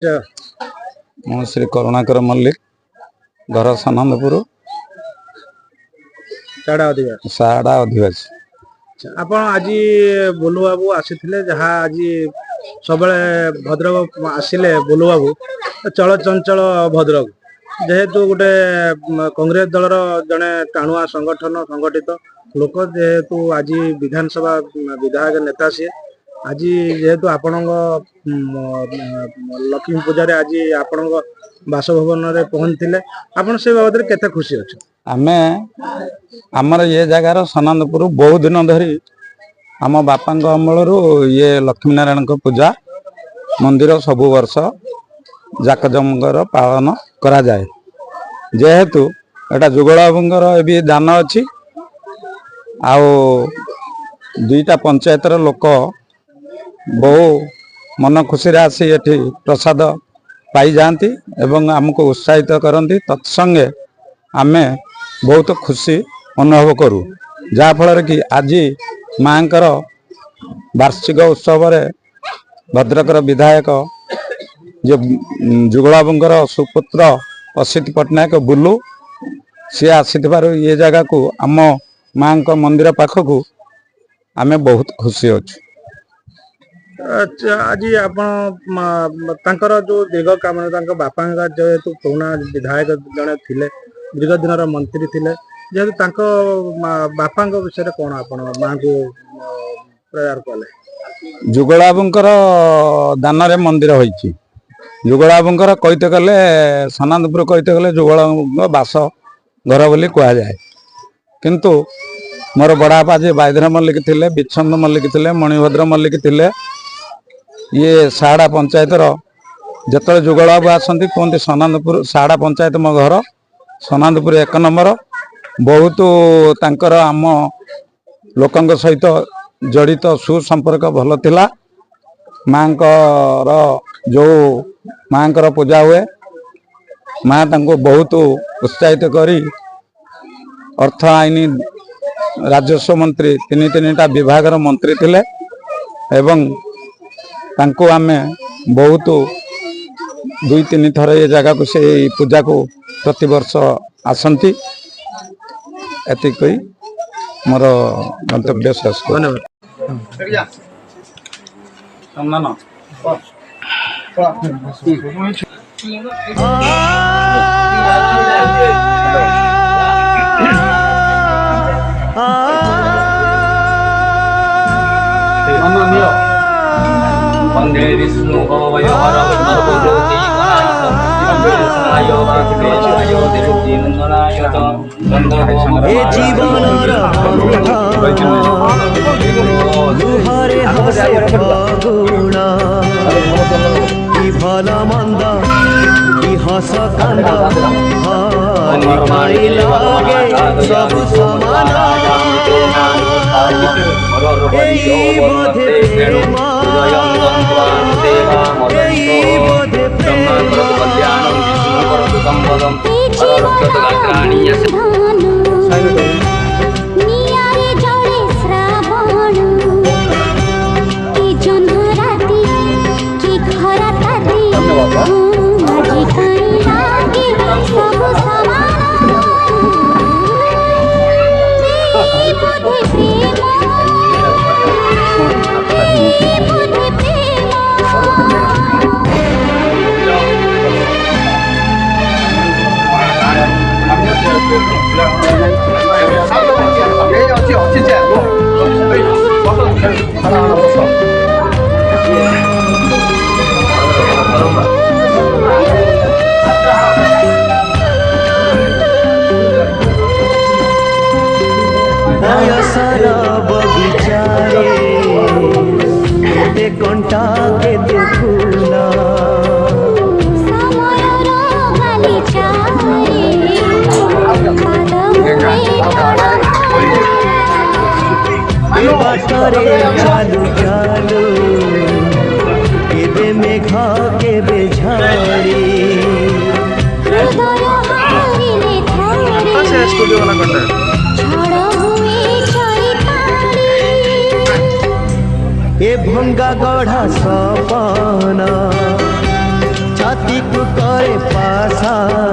ମୁଁ ଶ୍ରୀ କରୁଣାକର ମଲ୍ଲିକ घर सनंदपुर साड़ा अधिवासी आप आज बोलू बाबू आसी जहाँ आज सब भद्रक आसिले बोलू बाबू चल चंचल भद्रक जेहेतु गोटे कांग्रेस दलर जड़े टाणुआ संगठन संगठित लोक जेहेतु आज विधानसभा विधायक नेता सी आज जेहेतु आपण लक्ष्मी पूजा आज आपण बासभवन में पहुंचते आप से बाबद केते खुशी अच्छे आमे आमर ये जगार सनंदपुर बहुत दिन धरी आम बापा अमल ये लक्ष्मी नारायण पूजा मंदिर सबु वर्ष जाकजमकर पालन करा जाए जेहेतु एटा जुगलबाबूंकर भी दान अच्छी आओ दुईटा पंचायतर लोक बहु मन खुशी आसी एठी प्रसाद पाई जाती एवं आमको उत्साहित करती तत्संगे आमे बहुत खुशी अनुभव करूँ जहाँफल कि आज माँकर वार्षिक उत्सव भद्रकर विधायक जो जुगलबाबूंकर सुपुत्र असित पट्टनायक बुलू सी आसी ये जगह को आम माँ मंदिर पाखक आमे बहुत खुशी अच्छे। आज आप जो दीर्घ काम बापा जेहेतु पुराना विधायक जड़े थे दीर्घ दिन मंत्री थे जेहेतु बापा विषय कौन आप माँ को प्रेयर कले जुगलबाबूंकर दान मंदिर होती जुगलबाबूंकर कहते गले सनंदपुर कहते गले जुगलबाबू बास घर बोली कह जाए किंतु मोर बड़ापा जी बाईधर मल्लिक थे विच्छंद मल्लिक थे मणिभद्र मल्लिक थे ये साड़ा पंचायतर जिते जुगलबाबू आसती कहते सनंदपुर साड़ा पंचायत मो घर सनंदपुर 1 नंबर बहुत तांकर आम लोकंक सहित जड़ित सुसंपर्क भल थिला माँकर जो माँकर पूजा हुए माँ तांको बहुत उत्साहित करी अर्थ आईन राजस्व मंत्री तीन विभाग मंत्री थिले एवं तांको आमे बहुत 2-3 थर ये जगह को से पूजा को प्रति वर्ष आसंती एति कोई मोर गंतव्य शेष वंदे विष्णु भवय हर सर्वज्योति ए जीवनर दुहरे हसे फगुण कि भल मंद कि हस कांद हरि लगे सब समान एई बोधे प्रेम एई बोधे प्रेम बगीचारे कंटा के फूला बाटरे चालू चालू केबे मेघा केबे झाड़ी ए भंगा गढ़ा सपना जाति को करे पासा